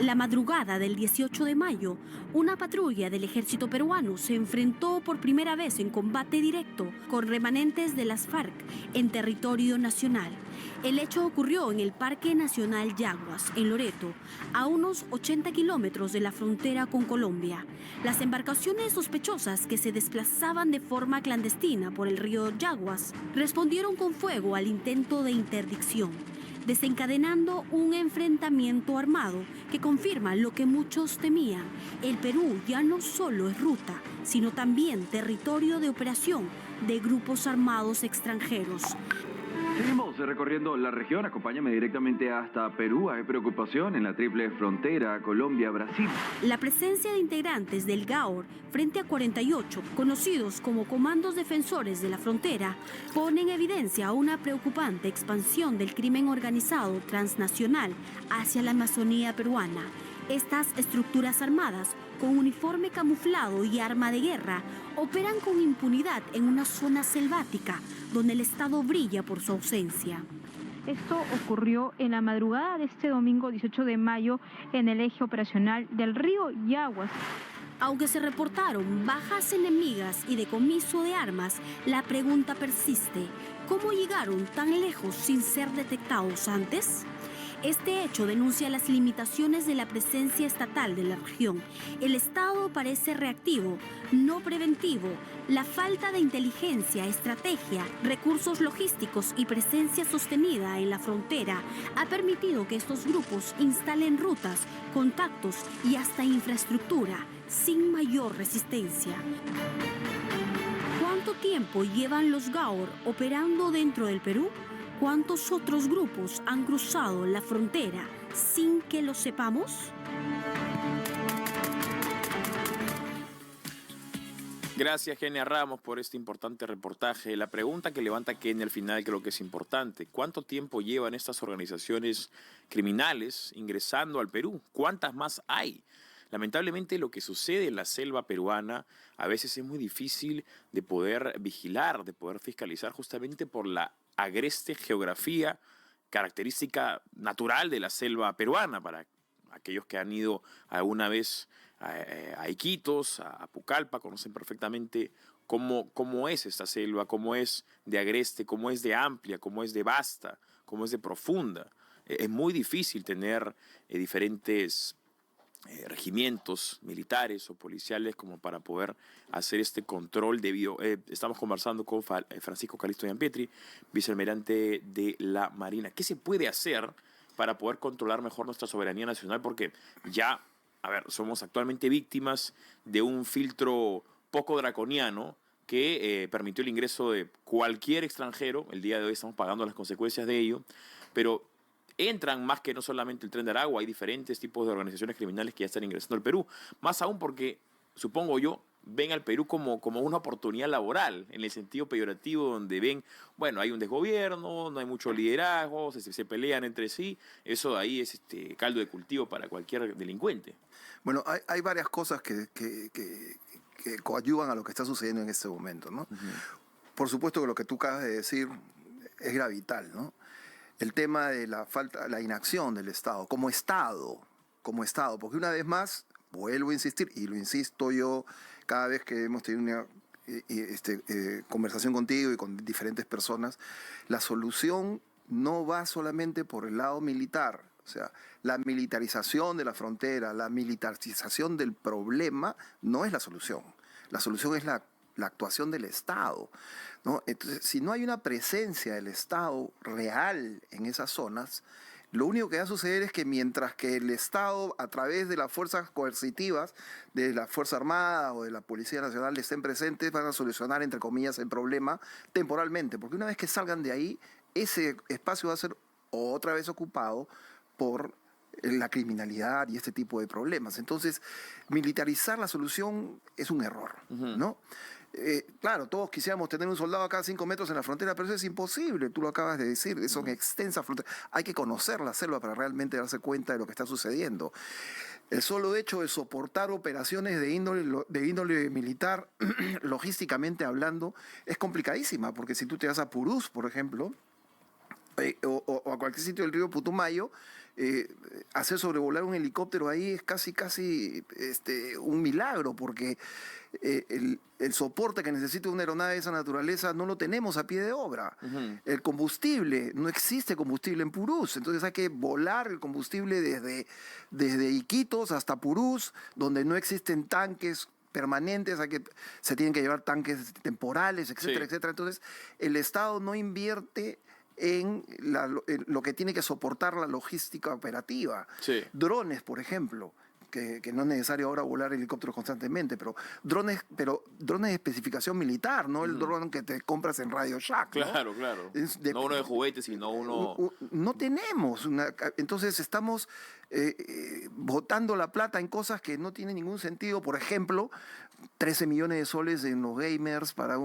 La madrugada del 18 de mayo, una patrulla del ejército peruano se enfrentó por primera vez en combate directo con remanentes de las FARC en territorio nacional. El hecho ocurrió en el Parque Nacional Yaguas, en Loreto, a unos 80 kilómetros de la frontera con Colombia. Las embarcaciones sospechosas que se desplazaban de forma clandestina por el río Yaguas respondieron con fuego al intento de interdicción, desencadenando un enfrentamiento armado que confirma lo que muchos temían. El Perú ya no solo es ruta, sino también territorio de operación de grupos armados extranjeros. Seguimos recorriendo la región, acompáñame directamente hasta Perú. Hay preocupación en la triple frontera Colombia-Brasil. La presencia de integrantes del GAOR frente a 48, conocidos como Comandos Defensores de la Frontera, pone en evidencia una preocupante expansión del crimen organizado transnacional hacia la Amazonía peruana. Estas estructuras armadas, con uniforme camuflado y arma de guerra, operan con impunidad en una zona selvática donde el Estado brilla por su ausencia. Esto ocurrió en la madrugada de este domingo 18 de mayo en el eje operacional del río Yaguas. Aunque se reportaron bajas enemigas y decomiso de armas, la pregunta persiste: ¿cómo llegaron tan lejos sin ser detectados antes? Este hecho denuncia las limitaciones de la presencia estatal de la región. El Estado parece reactivo, no preventivo. La falta de inteligencia, estrategia, recursos logísticos y presencia sostenida en la frontera ha permitido que estos grupos instalen rutas, contactos y hasta infraestructura sin mayor resistencia. ¿Cuánto tiempo llevan los GAOR operando dentro del Perú? ¿Cuántos otros grupos han cruzado la frontera sin que lo sepamos? Gracias, Kenia Ramos, por este importante reportaje. La pregunta que levanta Kenia al final creo que es importante. ¿Cuánto tiempo llevan estas organizaciones criminales ingresando al Perú? ¿Cuántas más hay? Lamentablemente lo que sucede en la selva peruana a veces es muy difícil de poder vigilar, de poder fiscalizar, justamente por la agreste geografía característica natural de la selva peruana. Para aquellos que han ido alguna vez a Iquitos, a Pucallpa, conocen perfectamente cómo es esta selva, cómo es de agreste, cómo es de amplia, cómo es de vasta, cómo es de profunda. Es muy difícil tener diferentes regimientos militares o policiales como para poder hacer este control debido. Estamos conversando con Francisco Calixto Gianpietri, vicealmirante de la Marina. ¿Qué se puede hacer para poder controlar mejor nuestra soberanía nacional? Porque ya, somos actualmente víctimas de un filtro poco draconiano que permitió el ingreso de cualquier extranjero. El día de hoy estamos pagando las consecuencias de ello, pero entran más que no solamente el Tren de Aragua, hay diferentes tipos de organizaciones criminales que ya están ingresando al Perú, más aún porque, supongo yo, ven al Perú como una oportunidad laboral, en el sentido peyorativo, donde ven, bueno, hay un desgobierno, no hay mucho liderazgo, se pelean entre sí, eso de ahí es caldo de cultivo para cualquier delincuente. Bueno, hay varias cosas que coadyuvan a lo que está sucediendo en este momento, ¿no? Por supuesto que lo que tú acabas de decir es gravital, ¿no? El tema de la inacción del Estado, como Estado, porque una vez más, vuelvo a insistir, y lo insisto yo cada vez que hemos tenido una conversación contigo y con diferentes personas, la solución no va solamente por el lado militar. O sea, la militarización de la frontera, la militarización del problema no es la solución. La solución es la actuación del Estado, ¿no? Entonces, si no hay una presencia del Estado real en esas zonas, lo único que va a suceder es que mientras que el Estado, a través de las fuerzas coercitivas, de la Fuerza Armada o de la Policía Nacional, estén presentes, van a solucionar, entre comillas, el problema temporalmente, porque una vez que salgan de ahí, ese espacio va a ser otra vez ocupado por la criminalidad y este tipo de problemas. Entonces, militarizar la solución es un error, ¿no? Claro, todos quisiéramos tener un soldado a cada 5 metros en la frontera, pero eso es imposible, tú lo acabas de decir, son extensas fronteras. Hay que conocer la selva para realmente darse cuenta de lo que está sucediendo. El solo hecho de soportar operaciones de índole militar, logísticamente hablando, es complicadísima, porque si tú te vas a Purús, por ejemplo, o a cualquier sitio del río Putumayo, hacer sobrevolar un helicóptero ahí es casi un milagro, porque el soporte que necesita una aeronave de esa naturaleza no lo tenemos a pie de obra. El combustible, no existe combustible en Purús, entonces hay que volar el combustible desde Iquitos hasta Purús, donde no existen tanques permanentes, se tienen que llevar tanques temporales, etcétera, etcétera. Entonces, el Estado no invierte en lo que tiene que soportar la logística operativa. Drones, por ejemplo, que no es necesario ahora volar helicópteros constantemente, pero drones de especificación militar, no el dron que te compras en Radio Shack, ¿no? Claro. No uno de juguetes, sino uno... No tenemos entonces estamos botando la plata en cosas que no tienen ningún sentido. Por ejemplo, 13 millones de soles en los gamers para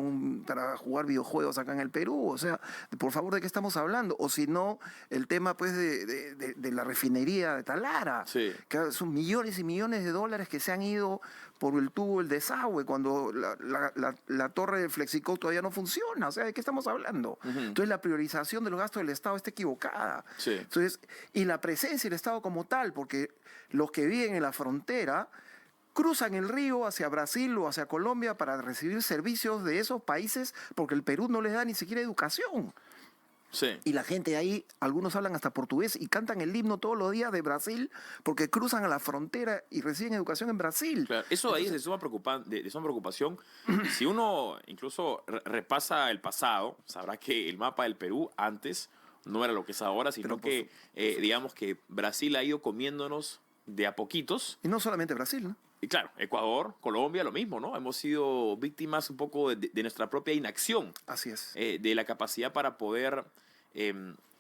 jugar videojuegos acá en el Perú. O sea, por favor, ¿de qué estamos hablando? O si no, el tema pues de la refinería de Talara, que son millones y millones de dólares que se han ido por el tubo del desagüe, cuando la torre del Flexico todavía no funciona. O sea, ¿de qué estamos hablando? Entonces, la priorización de los gastos del Estado está equivocada. Entonces, y la presencia del Estado como tal, porque los que viven en la frontera cruzan el río hacia Brasil o hacia Colombia para recibir servicios de esos países, porque el Perú no les da ni siquiera educación. Y la gente ahí, algunos hablan hasta portugués y cantan el himno todos los días de Brasil porque cruzan a la frontera y reciben educación en Brasil. Claro, eso ahí es de suma preocupación. Si uno incluso repasa el pasado, sabrá que el mapa del Perú antes no era lo que es ahora, sino que digamos que Brasil ha ido comiéndonos de a poquitos. Y no solamente Brasil, ¿no? Y claro, Ecuador, Colombia, lo mismo, ¿no? Hemos sido víctimas un poco de nuestra propia inacción. Así es. De la capacidad para poder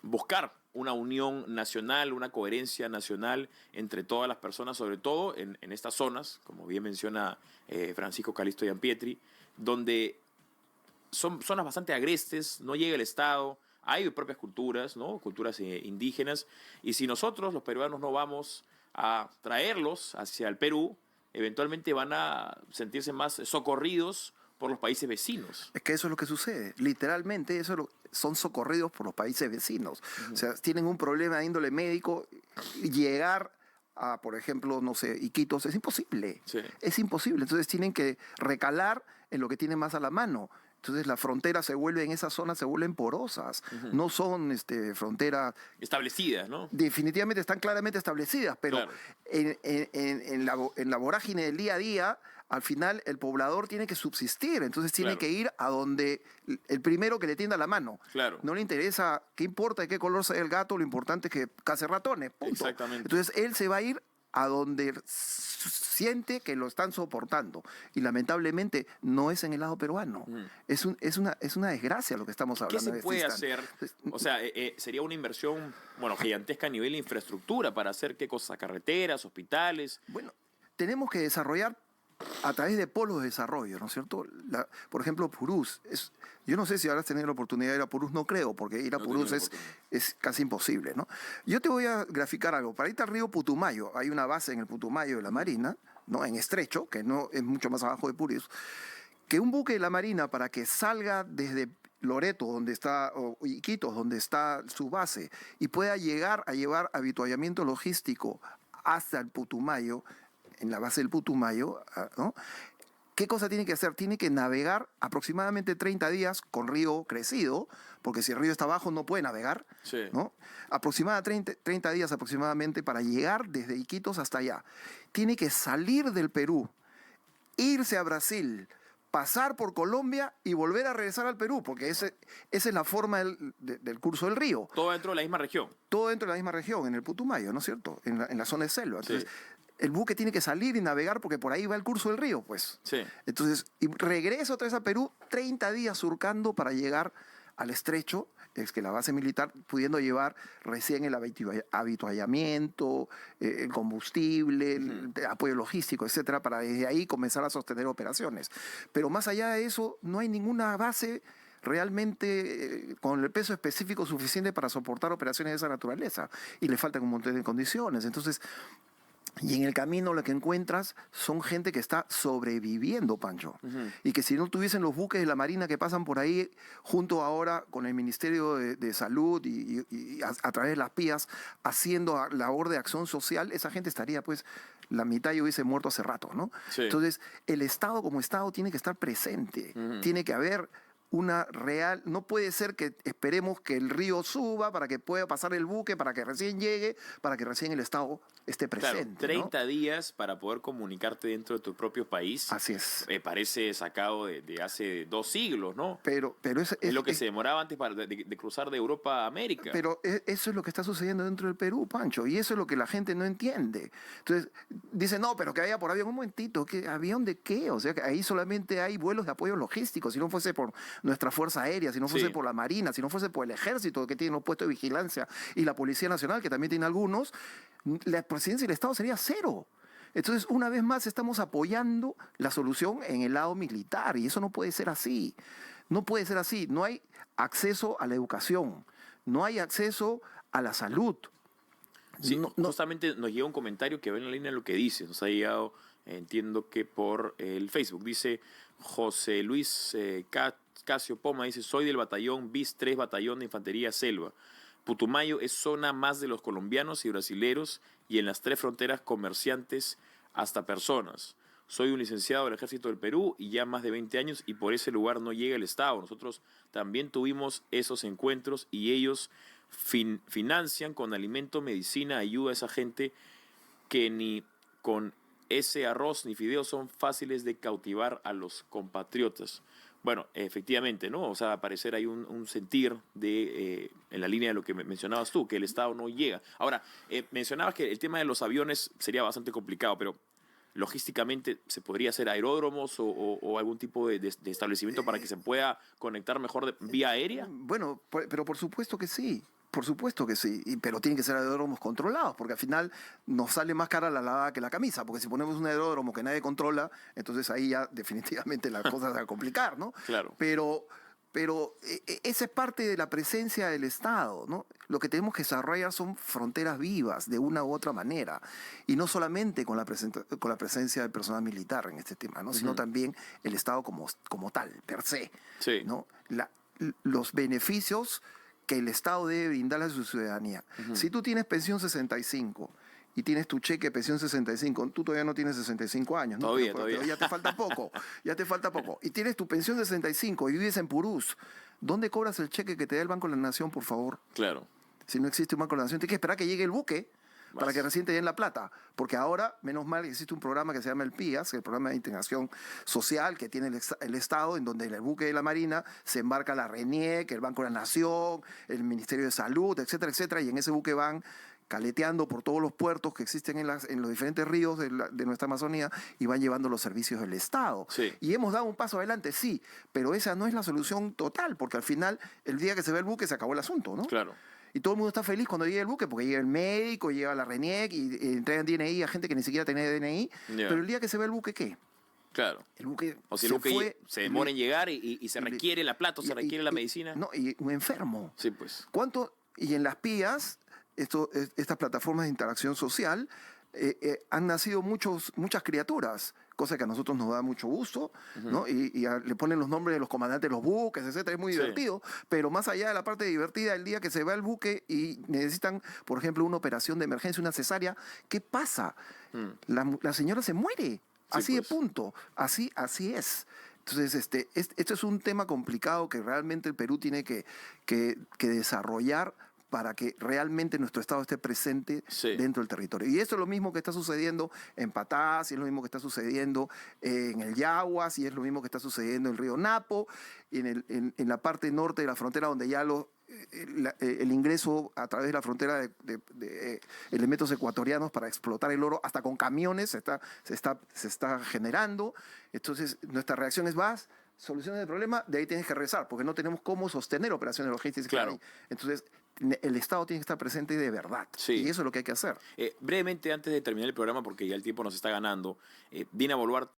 buscar una unión nacional, una coherencia nacional entre todas las personas, sobre todo en estas zonas, como bien menciona Francisco Calixto Gianpietri, donde son zonas bastante agrestes, no llega el Estado, hay propias culturas, ¿no? Culturas indígenas, y si nosotros, los peruanos, no vamos a traerlos hacia el Perú, eventualmente van a sentirse más socorridos por los países vecinos. Es que eso es lo que sucede. Literalmente, son socorridos por los países vecinos. O sea, tienen un problema de índole médico, llegar a, por ejemplo, no sé, Iquitos, es imposible. Es imposible. Entonces tienen que recalar en lo que tienen más a la mano. Entonces las fronteras en esa zona se vuelven porosas. No son fronteras establecidas, ¿no? Definitivamente están claramente establecidas, pero en la vorágine del día a día, al final el poblador tiene que subsistir. Entonces tiene que ir a donde el primero que le tienda la mano. No le interesa qué importa de qué color sea el gato, lo importante es que case ratones. Punto. Exactamente. Entonces él se va a ir a donde siente que lo están soportando. Y lamentablemente no es en el lado peruano. Es una desgracia lo que estamos hablando. ¿Qué se puede hacer? O sea, sería una inversión, gigantesca a nivel de infraestructura para hacer qué cosas, carreteras, hospitales. Bueno, tenemos que desarrollar a través de polos de desarrollo, ¿no es cierto? Por ejemplo, Purús. Yo no sé si habrás tenido la oportunidad de ir a Purús, no creo, porque ir a Purús es casi imposible, ¿no? Yo te voy a graficar algo. Para irte al río Putumayo, hay una base en el Putumayo de la Marina, ¿no? En Estrecho, que no es mucho más abajo de Purús, que un buque de la Marina, para que salga desde Loreto, o Iquitos, donde está su base, y pueda llegar a llevar avituallamiento logístico hasta el Putumayo, en la base del Putumayo, ¿no? ¿Qué cosa tiene que hacer? Tiene que navegar aproximadamente 30 días con río crecido, porque si el río está bajo no puede navegar, ¿no? 30 días aproximadamente para llegar desde Iquitos hasta allá. Tiene que salir del Perú, irse a Brasil, pasar por Colombia y volver a regresar al Perú, porque esa es la forma del curso del río. Todo dentro de la misma región. Todo dentro de la misma región, en el Putumayo, ¿no es cierto? En la zona de selva. Entonces, el buque tiene que salir y navegar porque por ahí va el curso del río, pues. Entonces, y regresa otra vez a Perú, 30 días surcando para llegar al Estrecho, es que la base militar, pudiendo llevar recién el avituallamiento, el combustible, el apoyo logístico, etcétera, para desde ahí comenzar a sostener operaciones. Pero más allá de eso, no hay ninguna base realmente con el peso específico suficiente para soportar operaciones de esa naturaleza. Y le faltan un montón de condiciones. Entonces, Y en el camino lo que encuentras son gente que está sobreviviendo, Pancho. Y que si no tuviesen los buques de la Marina que pasan por ahí, junto ahora con el Ministerio de Salud y a través de las PIAs, haciendo labor de acción social, esa gente estaría, pues, la mitad ya hubiese muerto hace rato, ¿no? Sí. Entonces, el Estado como Estado tiene que estar presente. Tiene que haber una real, no puede ser que esperemos que el río suba para que pueda pasar el buque, para que recién llegue, para que recién el Estado esté presente. Claro, 30 ¿no? días para poder comunicarte dentro de tu propio país. Así es. Parece sacado de hace 2 siglos, ¿no? Pero Es lo que se demoraba antes de cruzar de Europa a América. Pero eso es lo que está sucediendo dentro del Perú, Pancho, y eso es lo que la gente no entiende. Entonces, dice, no, pero que haya por avión, un momentito, ¿qué avión de qué? O sea, que ahí solamente hay vuelos de apoyo logístico, si no fuese por nuestra Fuerza Aérea, si no fuese por la Marina, si no fuese por el Ejército, que tiene los puestos de vigilancia, y la Policía Nacional, que también tiene algunos, la presidencia del Estado sería cero. Entonces, una vez más, estamos apoyando la solución en el lado militar, y eso no puede ser así. No puede ser así. No hay acceso a la educación, no hay acceso a la salud. Sí, justamente nos llega un comentario que va en la línea de lo que dice. Nos ha llegado, entiendo que por el Facebook. Dice José Luis Casio Poma, dice, soy del batallón BIS 3, Batallón de Infantería Selva. Putumayo es zona más de los colombianos y brasileros y en las 3 fronteras comerciantes hasta personas. Soy un licenciado del Ejército del Perú y ya más de 20 años y por ese lugar no llega el Estado. Nosotros también tuvimos esos encuentros y ellos financian con alimento, medicina, ayuda a esa gente que ni con ese arroz ni fideos son fáciles de cautivar a los compatriotas. Bueno, efectivamente, ¿no? O sea, al parecer hay un sentir en la línea de lo que mencionabas tú, que el Estado no llega. Ahora, mencionabas que el tema de los aviones sería bastante complicado, pero logísticamente se podría hacer aeródromos o algún tipo de establecimiento para que se pueda conectar mejor vía aérea. Bueno, pero por supuesto que sí. Por supuesto que sí, pero tienen que ser aeródromos controlados, porque al final nos sale más cara la lavada que la camisa, porque si ponemos un aeródromo que nadie controla, entonces ahí ya definitivamente la cosa se va a complicar, ¿no? Claro. Pero esa es parte de la presencia del Estado, ¿no? Lo que tenemos que desarrollar son fronteras vivas, de una u otra manera, y no solamente con la presencia del personal militar en este tema, ¿no? Sino también el Estado como tal, per se, Sí. ¿no? Los beneficios que el Estado debe brindarle a su ciudadanía. Si tú tienes pensión 65 y tienes tu cheque de pensión 65, tú todavía no tienes 65 años, ¿no? Todavía. Pero ya te falta poco, ya te falta poco. Y tienes tu pensión 65 y vives en Purús, ¿dónde cobras el cheque que te da el Banco de la Nación, por favor? Claro. Si no existe un Banco de la Nación, tienes que esperar que llegue el buque para que recién te den la plata. Porque ahora, menos mal, existe un programa que se llama el PIAS, el Programa de Integración Social que tiene el Estado, en donde en el buque de la Marina se embarca la RENIEC, el Banco de la Nación, el Ministerio de Salud, etcétera, etcétera, y en ese buque van caleteando por todos los puertos que existen en los diferentes ríos de nuestra Amazonía y van llevando los servicios del Estado. Sí. Y hemos dado un paso adelante, sí, pero esa no es la solución total, porque al final, el día que se ve el buque, se acabó el asunto, ¿no? Claro. Y todo el mundo está feliz cuando llega el buque, porque llega el médico, llega la RENIEC y entregan DNI a gente que ni siquiera tenía DNI. Yeah. Pero el día que se ve el buque, ¿qué? Claro. El buque O si el buque se demora en llegar y se requiere la plata, o se requiere la medicina. No, y un enfermo. Sí, pues. ¿Cuánto? Y en las PIAs, estas plataformas de interacción social, han nacido muchas criaturas, cosa que a nosotros nos da mucho gusto, ¿no? Y le ponen los nombres de los comandantes de los buques, etcétera, es muy divertido, pero más allá de la parte divertida, el día que se va el buque y necesitan, por ejemplo, una operación de emergencia, una cesárea, ¿qué pasa? La señora se muere, así pues. de punto, así es. Entonces, esto es un tema complicado que realmente el Perú tiene que desarrollar para que realmente nuestro Estado esté presente dentro del territorio. Y eso es lo mismo que está sucediendo en Patás, y es lo mismo que está sucediendo en el Yaguas, y es lo mismo que está sucediendo en el río Napo, y en la parte norte de la frontera, donde ya el ingreso a través de la frontera de elementos ecuatorianos para explotar el oro, hasta con camiones, se está generando. Entonces, nuestra reacción es soluciones del problema, de ahí tienes que regresar, porque no tenemos cómo sostener operaciones logísticas. Claro. Entonces, el Estado tiene que estar presente de verdad. Sí. Y eso es lo que hay que hacer. Brevemente, antes de terminar el programa, porque ya el tiempo nos está ganando, Dina Boluarte